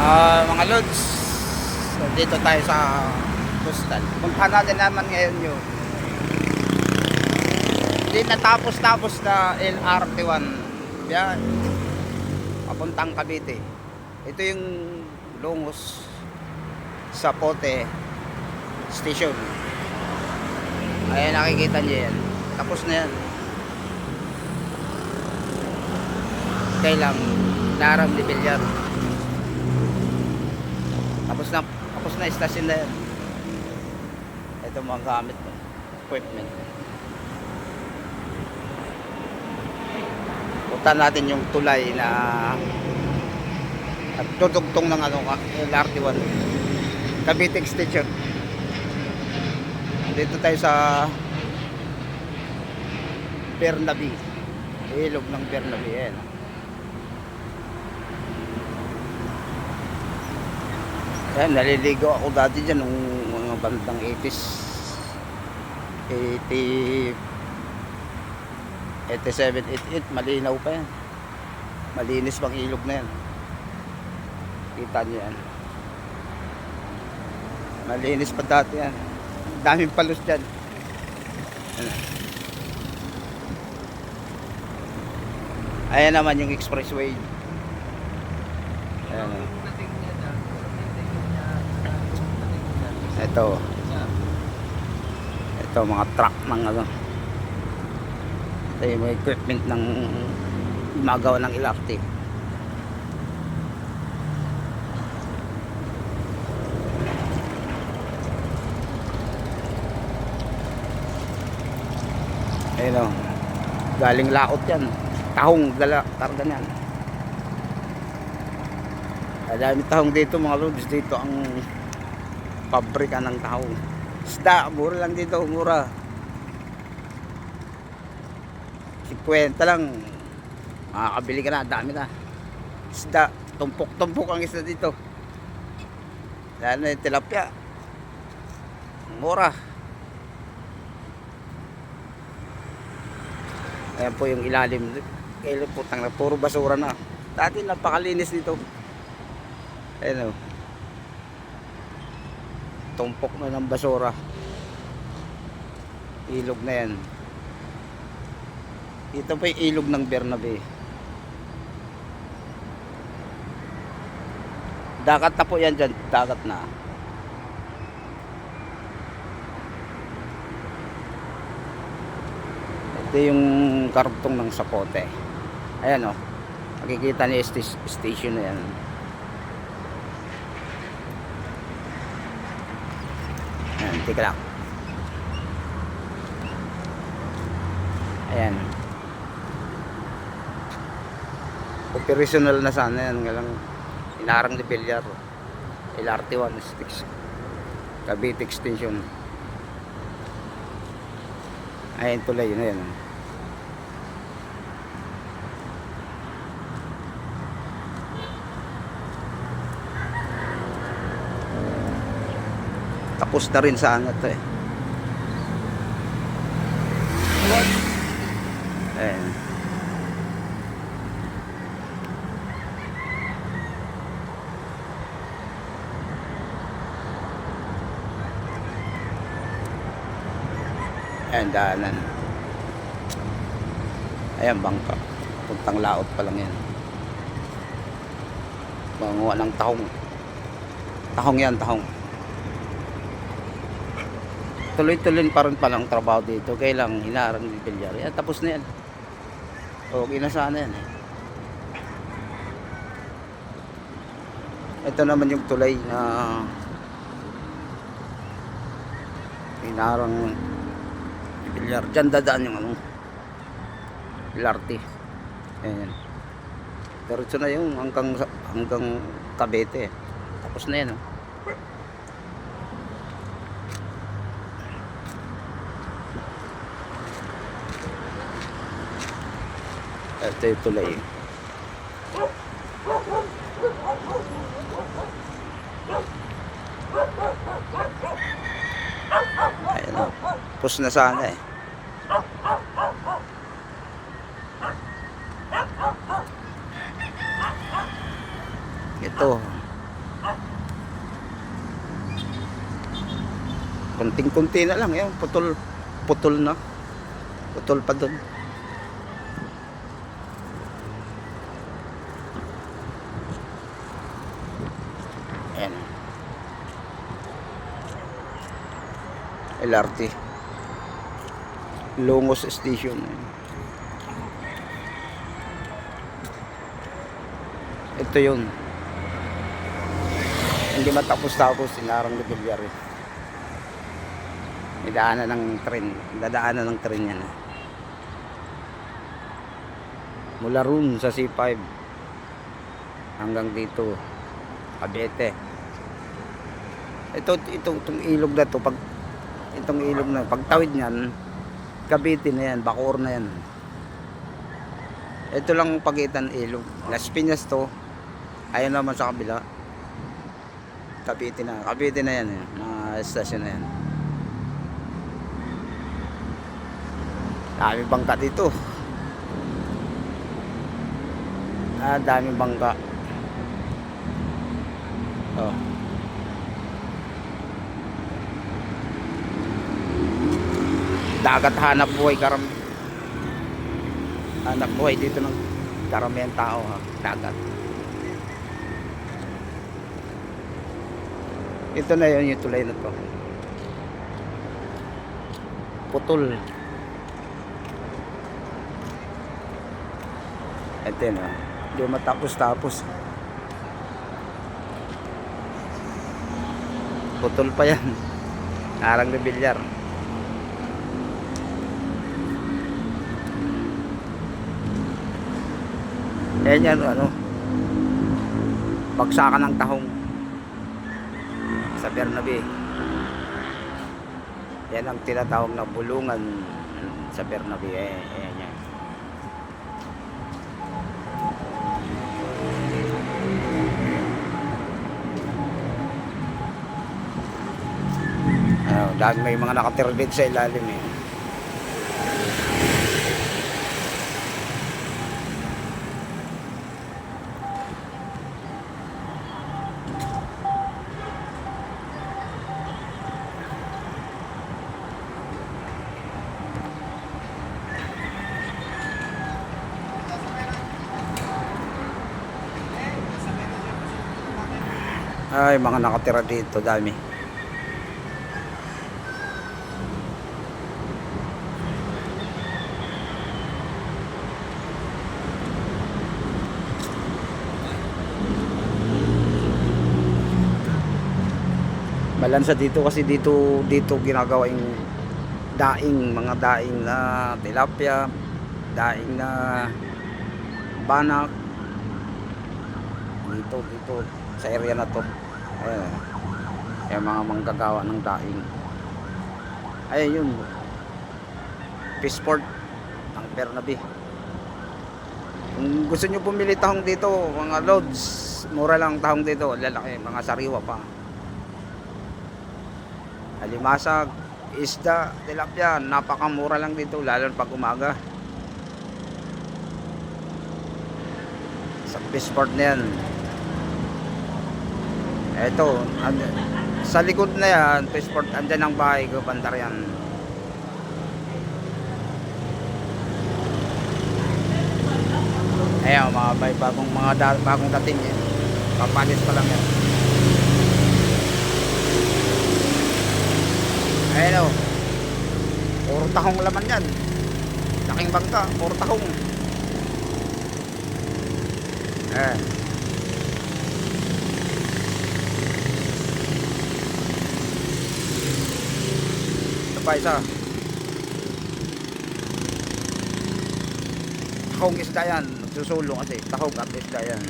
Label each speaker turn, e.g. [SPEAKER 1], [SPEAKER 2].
[SPEAKER 1] Mga lods, so, dito tayo sa Coastal. Punta natin naman ngayon yung hindi natapos-tapos na LRT1 yan, papuntang Cavite. Ito yung lungos sa Pote Station. Ayan, nakikita nyo yan, tapos na yan. Kailang Larang de Villar, tapos na istasyon na yan. Ito mga gamit mo, equipment. Punta natin yung tulay na at tutugtong ng LRT1 Cavite Extension. Dito tayo sa Bernabe, ilog ng Bernabe yan. Yan, naliligo ako dati dyan nung mga bandang 80s 87, 88, malinaw pa yan, malinis pang ilog na yan. Kita nyo yan, malinis pa dati yan, daming palos dyan. Ayan naman yung expressway. Ayan. Ito mga truck ng ito yung mga equipment ng magawa ng LRT. Ayun, galing laot yan, tahong karga niyan. Dami tahong dito mga lods. Dito ang pabrika ng tahong. Isda, mura lang dito, mura 50 lang, makakabili ka na, dami na isda. Tumpok-tumpok ang isda dito, lalo na yung tilapia, mura. Ayan po yung ilalim. Kailan putang na, puro basura na. Dati napakalinis dito. Ayan o, tumpok na ng basura. Ilog na yan. Ito pa yung ilog ng Bernabe. Dagat na po yan dyan, dagat na. Ito yung karugtong ng Sapote. Ayan o, makikita niyo station na yan. Ayan, tika lang. Ayan, operational na sana yan. Ngalang Larang de Villar, LRT1 Cavite Extension. Ayan, tulay yun. Ayan, tapos na rin sa angat eh. Ayan. Ayan, daanan. Ayan, bangka. Puntang laot pa lang yan. Manguha ng tahong. Tahong yan, tahong. Tuloy-tuloy pa rin palang trabaho dito. Kailang Larang de Villar. Yan, tapos na yan. Okay na sana yan eh. Ito naman yung tulay na Larang de Villar. Diyan dadaan yung LRT. Ayan. Diretso na yung hanggang Cavite. Tapos na yan. Ito yung tulay. Ayan o, pus na sana eh. Ito Kunting-kunti na lang. Yan, putol. Putol na. Putol pa dun. Ayan. LRT. Longos Station. Ito yun. Hindi matapos-tapos. Sinarang de Villar. May daanan ng tren. Dadaanan ng tren yan. Mula roon sa C5 hanggang dito Cavite. Itong ilog na to, pag itong ilog na pagtawid niyan, Cavite na yan, Bacoor na yan. Ito lang pagitan ilog. Las Piñas to. Ayun naman sa kabila. Cavite na yan, mga estasyon na yan. Dami bangka dito. Dami bangka. Oh. Dagat hanap buhay hanap buhay dito ng karamihan tao, ha. Dagat. Ito na yun, yung tulay na to. Putol. Ito yun, ha. Hindi matapos-tapos. Putol pa yan. Harang de Villar. Yan yan, ano, bagsakan ng tahong sa Bernabe. Yan ang tinatawag na bulungan sa Bernabe. Yan yan. Dahil may mga nakatira dito sa ilalim, eh. Ay, mga nakatira dito, dami. Balansa dito kasi dito ginagawa yung daing, mga daing na tilapia, daing na banak. Dito sa area na to. Ayan. Yung mga manggagawa ng daing. Ayan yun. Fishport ng Bernabe. Kung gusto nyo bumili tahong dito, mga loads, mura lang tahong dito, lalaki, mga sariwa pa. Alimasag, isda, tilapia, napakamura lang dito, lalo pag umaga. Sa fishport na yan. Eto, sa likod na yan, fishport, andyan ang bahay ko, bandar yan. Ayan, mga bagong dating yan. Papalis pa lang yan. Ayan o. Puro tahong laman yan. Laking bangka, puro tahong. Ayan. Ito pa isa. Tahong isda yan. Nagsusulong kasi. Tahong at isda yan.